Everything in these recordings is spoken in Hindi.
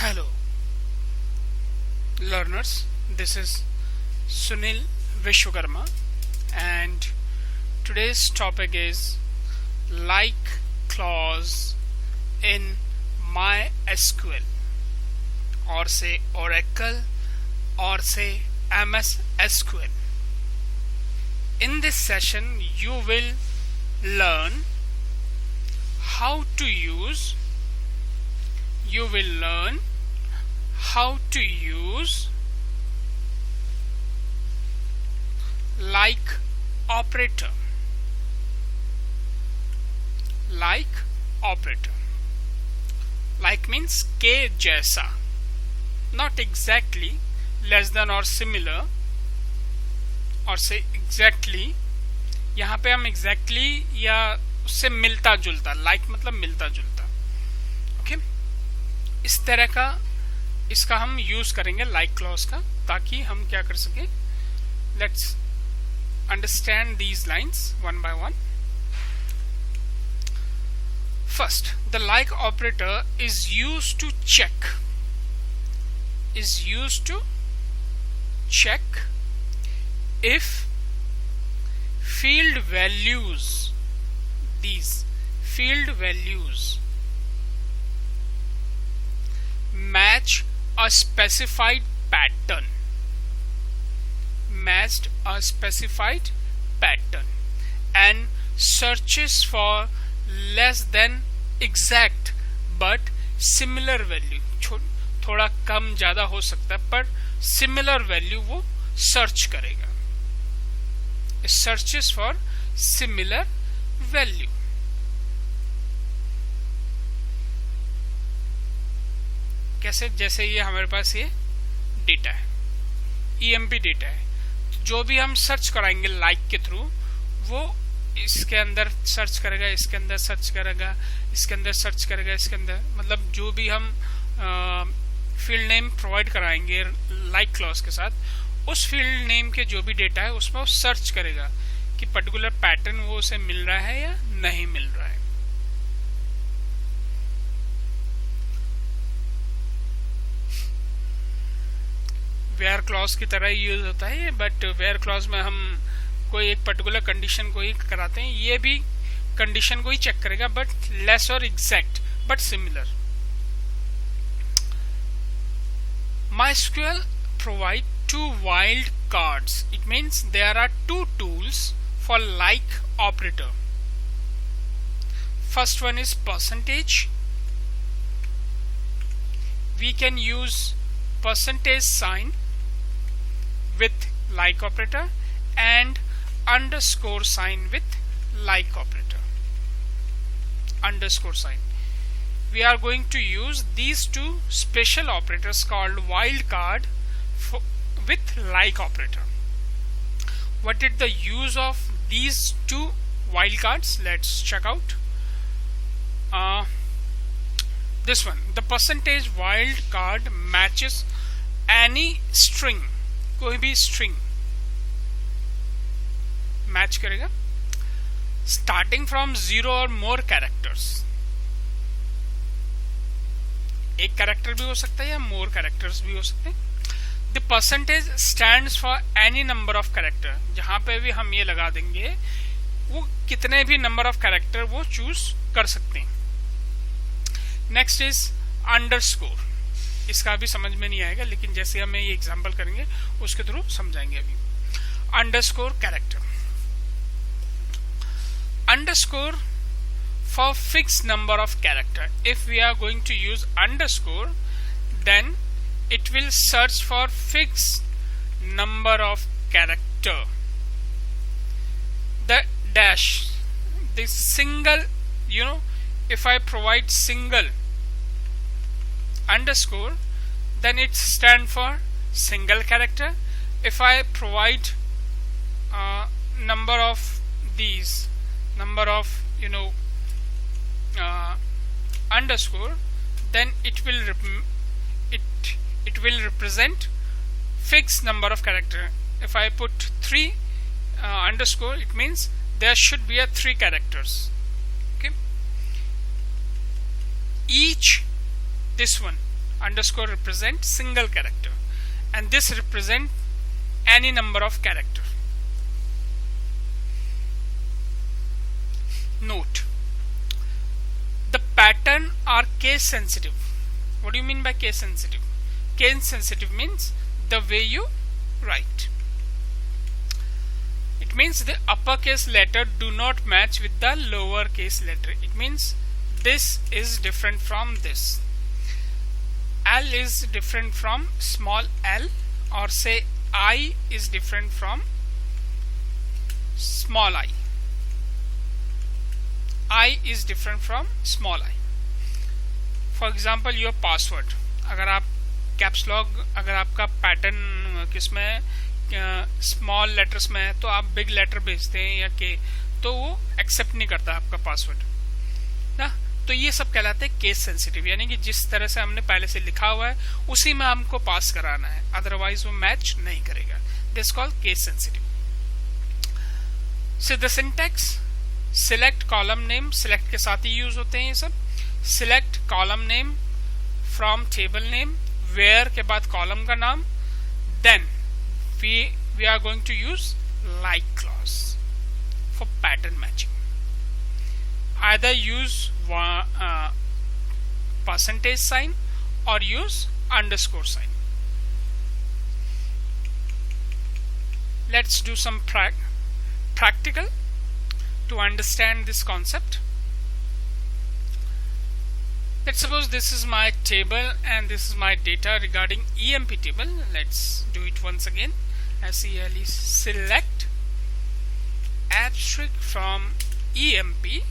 Hello learners, this is Sunil Vishwakarma and today's topic is like clause in MySQL or say Oracle or say MS SQL. In this session you will learn how to use like operator. Like means के जैसा, not exactly, less than or similar, और say exactly. यहाँ पे हम exactly या उससे मिलता जुलता, like मतलब मिलता जुलता. ओके, इस तरह का इसका हम यूज करेंगे like clause का, ताकि हम क्या कर सके. Let's understand these lines one by one. First, the like operator is used to check if field values, these field values match a specified pattern, and searches for less than exact but similar value. थोड़ा कम ज्यादा हो सकता है पर similar value वो सर्च करेगा. Searches for similar value. कैसे? जैसे ये हमारे पास ये डेटा है, EMP डेटा है, जो भी हम सर्च कराएंगे लाइक के थ्रू वो इसके अंदर सर्च करेगा, इसके अंदर सर्च करेगा, इसके अंदर सर्च करेगा, इसके अंदर, मतलब जो भी हम फील्ड नेम प्रोवाइड कराएंगे लाइक क्लॉज के साथ, उस फील्ड नेम के जो भी डेटा है उसमें वो सर्च करेगा कि पर्टिकुलर पैटर्न वो उसे मिल रहा है या नहीं मिल रहा है. वेयर क्लॉज की तरह यूज होता है, बट वेयर क्लॉज में हम कोई एक पर्टिकुलर कंडीशन को ही कराते हैं, ये भी कंडीशन को ही चेक करेगा बट लेस और exact but similar. MySQL provide two wild cards. It means there are two tools for like operator. First one is percentage. We can use percentage sign with like operator and underscore sign with like operator. Underscore sign. We are going to use these two special operators called wildcard with like operator. What is the use of these two wildcards? Let's check out. This one, the percentage wildcard matches any string, कोई भी string मैच करेगा starting from 0 or more characters. एक कैरेक्टर भी हो सकता है या मोर कैरेक्टर्स भी हो सकते हैं. The percentage stands for any number of character. जहां पे भी हम ये लगा देंगे वो कितने भी नंबर ऑफ कैरेक्टर वो चूज कर सकते हैं. Next is underscore. इसका भी समझ में नहीं आएगा, लेकिन जैसे हम ये एग्जांपल करेंगे उसके थ्रू समझाएंगे. अभी underscore character, underscore for fixed number of character. If we are going to use underscore, then it will search for fixed number of character. The dash, the single, if I provide single underscore, then it stands for single character. If I provide number of these, underscore, then it will represent fixed number of character. If I put 3 underscore, it means there should be 3 characters. Okay, each this one underscore represent single character, and this represent any number of character. Note, the pattern are case sensitive. What do you mean by case sensitive? Case sensitive means the way you write. It means the uppercase letter do not match with the lowercase letter. It means this is different from this. L is different from small l, or say I is different from small I. I is different from small I. For example, your password. अगर आप कैप्स लॉक, अगर आपका पैटर्न किसमें स्मॉल लेटर्स में है तो आप बिग लेटर भेजते हैं या के, तो वो एक्सेप्ट नहीं करता आपका पासवर्ड ना. तो ये सब कहलाते हैं केस सेंसिटिव, यानी कि जिस तरह से हमने पहले से लिखा हुआ है उसी में हमको पास कराना है, अदरवाइज वो मैच नहीं करेगा. This called case sensitive. So the syntax, select column name, select के साथ ही यूज होते हैं ये सब. Select column name from table name, where के बाद कॉलम का नाम. Then we are going to use like clause for pattern matching. Either use percentage sign or use underscore sign. Let's do some practical to understand this concept. Let's suppose this is my table and this is my data regarding EMP table. Let's do it once again. SELE, select abstract from EMP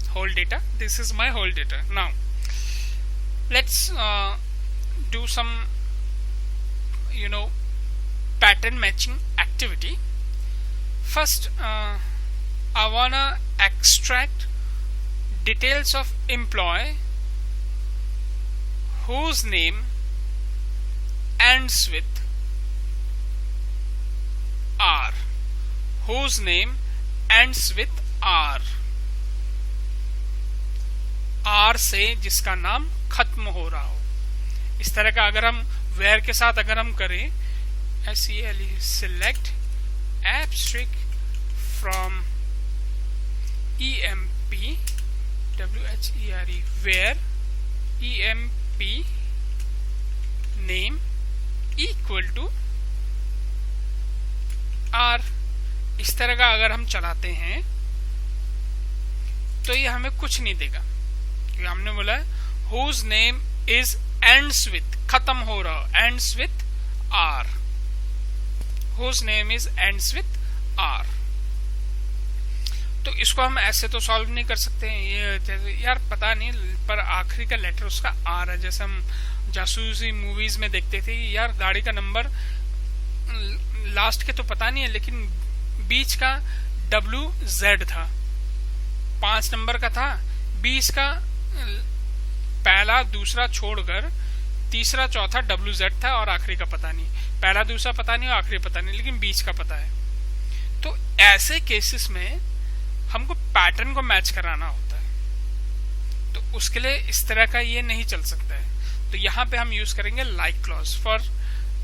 whole data. This is my whole data. Now let's do some pattern matching activity. First I wanna extract details of employee whose name ends with R, whose name ends with R, R से जिसका नाम खत्म हो रहा हो. इस तरह का अगर हम where के साथ अगर हम करें, SELE, select abstract from EMP, WHERE, where EMP name equal to R. इस तरह का अगर हम चलाते हैं तो ये हमें कुछ नहीं देगा, क्योंकि हमने बोला है whose name is ends with, खत्म हो रहा, ends with R, whose name is ends with R. तो इसको हम ऐसे तो सॉल्व नहीं कर सकते हैं. ये यार पता नहीं, पर आखिरी का लेटर उसका R है. जैसे हम जासूसी मूवीज में देखते थे, यार गाड़ी का नंबर लास्ट के तो पता नहीं है, लेकिन बीच का WZ था, 5 नंबर का था. 20 का पहला दूसरा छोड़कर तीसरा चौथा WZ था, और आखिरी का पता नहीं. पहला दूसरा पता नहीं और आखिरी पता नहीं, लेकिन बीच का पता है. तो ऐसे केसेस में हमको पैटर्न को मैच कराना होता है, तो उसके लिए इस तरह का ये नहीं चल सकता है. तो यहाँ पे हम यूज करेंगे लाइक क्लॉज फॉर.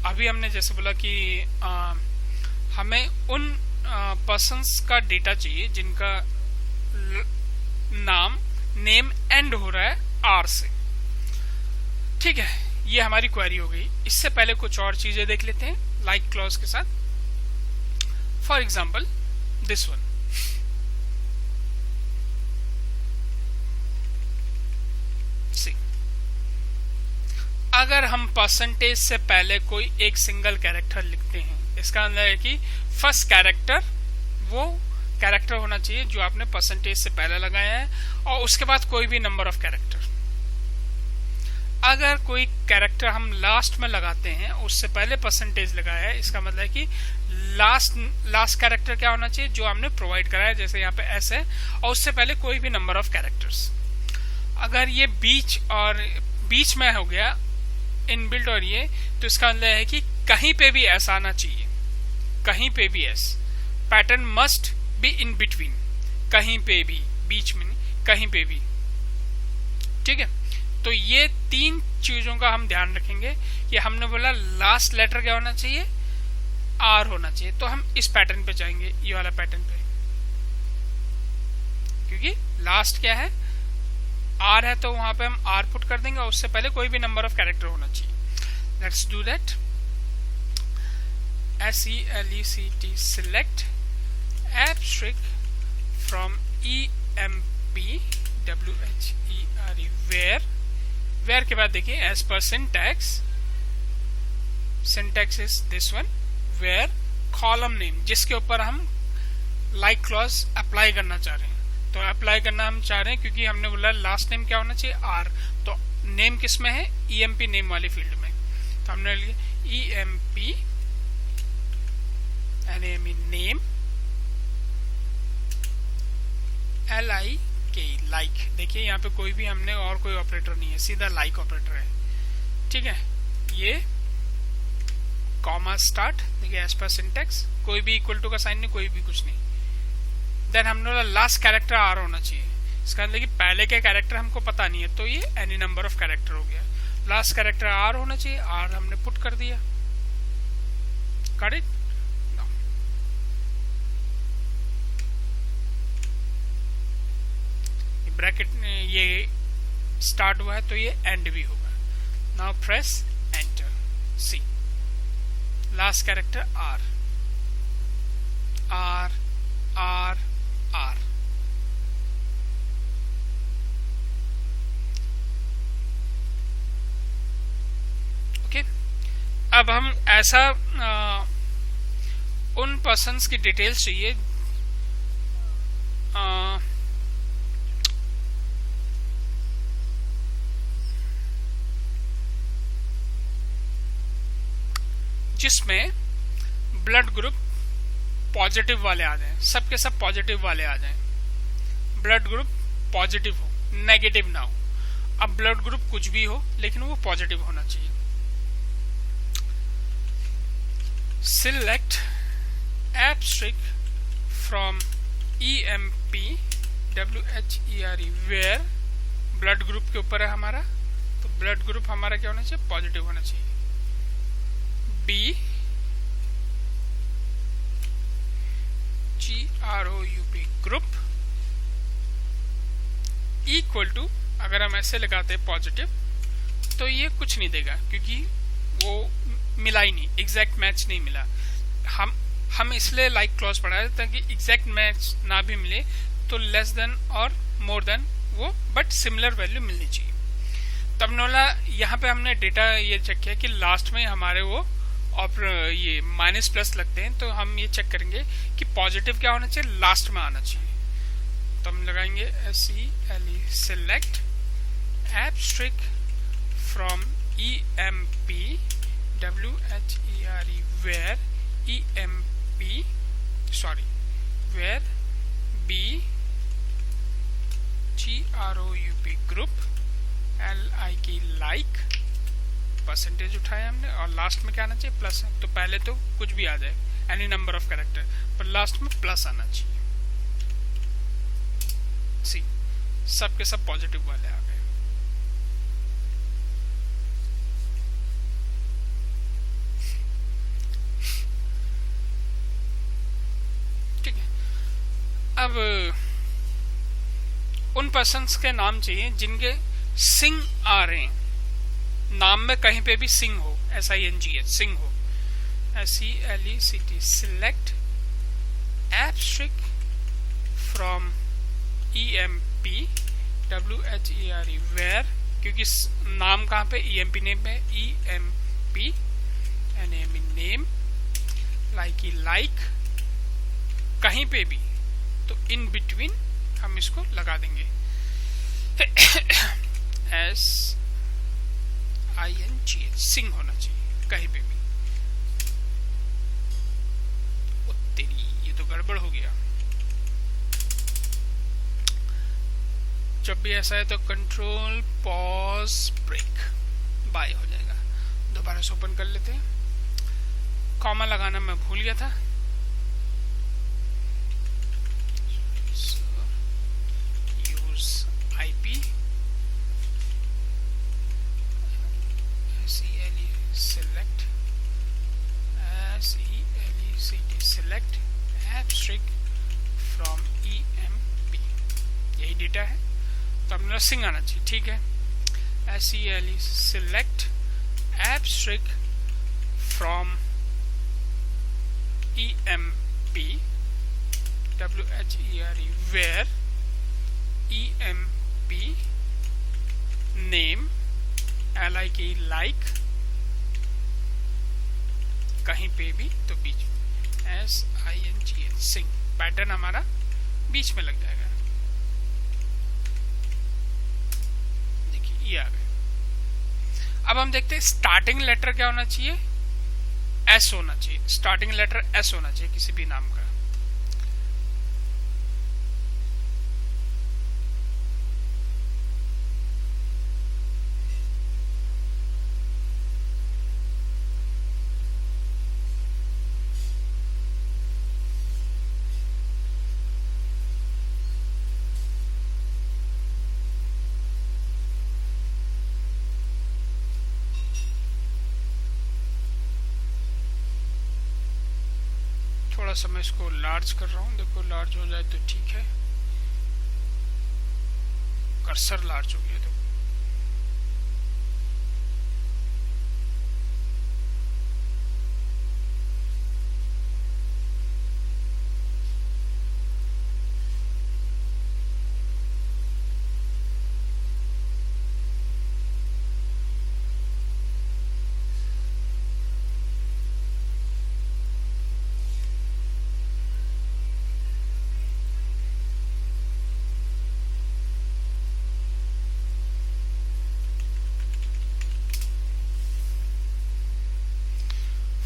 अभी हमने जैसे बोला कि हमें उन पर्सन्स का डेटा चाहिए जिनका नेम एंड हो रहा है R से. ठीक है, ये हमारी क्वेरी हो गई. इससे पहले कुछ और चीजें देख लेते हैं लाइक क्लॉज के साथ. फॉर एग्जाम्पल दिस वन, अगर हम परसेंटेज से पहले कोई एक सिंगल कैरेक्टर लिखते हैं, इसका मतलब है कि फर्स्ट कैरेक्टर वो कैरेक्टर होना चाहिए जो आपने परसेंटेज से पहले लगाया है, और उसके बाद कोई भी नंबर ऑफ कैरेक्टर. अगर कोई कैरेक्टर हम लास्ट में लगाते हैं, उससे पहले परसेंटेज लगाया है, इसका मतलब है कि लास्ट कैरेक्टर क्या होना चाहिए जो हमने प्रोवाइड कराया, जैसे यहाँ पे S है, और उससे पहले कोई भी नंबर ऑफ कैरेक्टर्स. अगर ये बीच में हो गया इनबिल्ट और ये, तो इसका मतलब है कि कहीं पे भी S आना चाहिए, कहीं पे भी S. Pattern must be in between, कहीं पे भी, बीच में नहीं, कहीं पे भी. ठीक है, तो ये 3 चीजों का हम ध्यान रखेंगे कि हमने बोला लास्ट लेटर क्या होना चाहिए, आर होना चाहिए। तो हम इस पैटर्न पे जाएंगे, ये वाला पैटर्न पे, क्योंकि लास्ट क्या है, आर है, तो वहां पे हम आर पुट कर देंगे और उससे पहले कोई भी नंबर ऑफ कैरेक्टर होना चाहिए। Let's do that. SELECT select abstract from EMP WHERE where के बाद देखिए as per syntax is this one where column name जिसके ऊपर हम like clause अप्लाई करना चाह रहे हैं। तो अप्लाई करना हम चाह रहे हैं क्योंकि हमने बोला लास्ट नेम क्या होना चाहिए, आर। तो नेम किस में है, EMP नेम वाली फील्ड में। तो हमने लिया EMP नेम LIK लाइक। देखिए यहाँ पे कोई भी हमने और कोई ऑपरेटर नहीं है, सीधा लाइक ऑपरेटर है, ठीक है। ये कॉमा स्टार्ट, देखिए एज पर सिंटेक्स, कोई भी इक्वल टू का साइन नहीं, कोई भी कुछ नहीं। देन हमने लास्ट कैरेक्टर आर होना चाहिए। इसका मतलब कि पहले के कैरेक्टर हमको पता नहीं है, तो ये एनी नंबर ऑफ कैरेक्टर हो गया। लास्ट कैरेक्टर आर होना चाहिए, आर हमने पुट कर दिया। Got it. ब्रैकेट ये स्टार्ट हुआ है तो ये एंड भी होगा। Now press enter, see last character R R R R. Okay, अब हम ऐसा उन पर्सन्स की डिटेल्स चाहिए जिसमें ब्लड ग्रुप पॉजिटिव वाले आ जाएं, सबके सब पॉजिटिव वाले आ जाएं, ब्लड ग्रुप पॉजिटिव हो, नेगेटिव ना हो। अब ब्लड ग्रुप कुछ भी हो लेकिन वो पॉजिटिव होना चाहिए। Select abstract from EMP WHERE where blood group के ऊपर है हमारा, तो ब्लड ग्रुप हमारा क्या होना चाहिए, पॉजिटिव होना चाहिए। GROUP ग्रुप इक्वल टू, अगर हम ऐसे लगाते हैं पॉजिटिव तो ये कुछ नहीं देगा क्योंकि वो मिला ही नहीं, एग्जैक्ट मैच नहीं मिला। हम इसलिए लाइक क्लॉज पढ़ाए ताकि एग्जैक्ट मैच ना भी मिले तो लेस देन और मोर देन वो बट सिमिलर वैल्यू मिलनी चाहिए। तब नोला यहाँ पे हमने डेटा ये चेक किया कि लास्ट में हमारे वो और ये माइनस प्लस लगते हैं, तो हम ये चेक करेंगे कि पॉजिटिव क्या होना चाहिए, लास्ट में आना चाहिए। तो हम लगाएंगे SELE select abstract from EMP WHERE where where GROUP group LIK like percentage उठाया हमने और लास्ट में क्या आना चाहिए, प्लस। तो पहले तो कुछ भी आ जाए, एनी नंबर ऑफ कैरेक्टर, पर लास्ट में प्लस आना चाहिए। सी सब के सब पॉजिटिव वाले आ गए। ठीक है, अब उन पर्सन्स के नाम चाहिए जिनके सिंग आ रहे हैं, नाम में कहीं पे भी सिंग हो, SINGH सिंग हो। SELECT select abstract from EMP WHERE where, क्योंकि नाम कहाँ पे, EMP नेम में, EMP नेम लाइक कहीं पे भी, तो इन बिटवीन हम इसको लगा देंगे SINGH सिंग होना चाहिए कहीं पे भी। ओ तेरी, ये तो गड़बड़ हो गया। जब भी ऐसा है तो कंट्रोल पॉज ब्रेक बाय हो जाएगा। दोबारा से ओपन कर लेते हैं। कॉमा लगाना मैं भूल गया था। यूज IP बीटा है, तो हमने सिंग आना चाहिए, ठीक है। SELE select abstract from EMP WHERE where EMP name LIKE like कहीं पे भी तो बीच में SING सिंग पैटर्न हमारा बीच में लग जाएगा। देखिए ये आ गया। अब हम देखते हैं स्टार्टिंग लेटर क्या होना चाहिए, S होना चाहिए, स्टार्टिंग लेटर S होना चाहिए किसी भी नाम का। थोड़ा सा मैं इसको लार्ज कर रहा हूँ, देखो लार्ज हो जाए तो ठीक है। कर्सर लार्ज हो गया, देखो।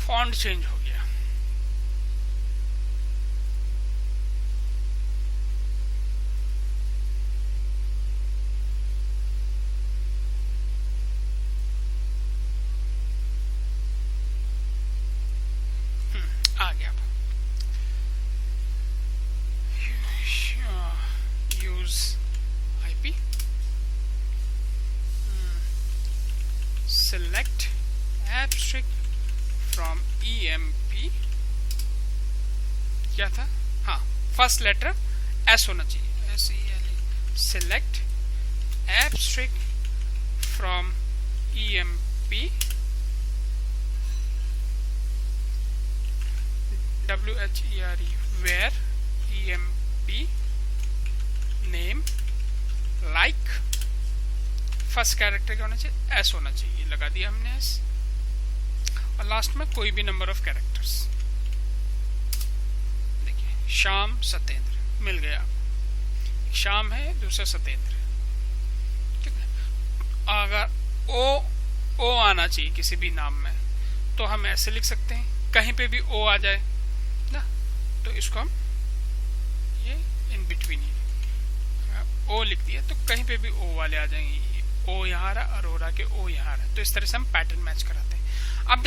फॉन्ट चेंज हो गया। आ गया। Use IP select abstract from EMP क्या था, हाँ फर्स्ट लेटर S होना चाहिए, SELE select abstract from EMP WHERE where EMP name like first character क्या होना चाहिए, S होना चाहिए, लगा दिया हमने S, और लास्ट में कोई भी नंबर ऑफ कैरेक्टर्स। देखिए श्याम सत्येंद्र मिल गया, एक श्याम है दूसरा सत्येंद्र, ठीक है। अगर ओ आना चाहिए किसी भी नाम में तो हम ऐसे लिख सकते हैं, कहीं पे भी O आ जाए ना तो इसको हम ये इन बिटवीन ही O लिख दिया तो कहीं पे भी O वाले आ जाएंगे, O यहाँ रहा, अरोरा के O यहाँ रहा, तो इस तरह से हम पैटर्न मैच कराते हैं। अब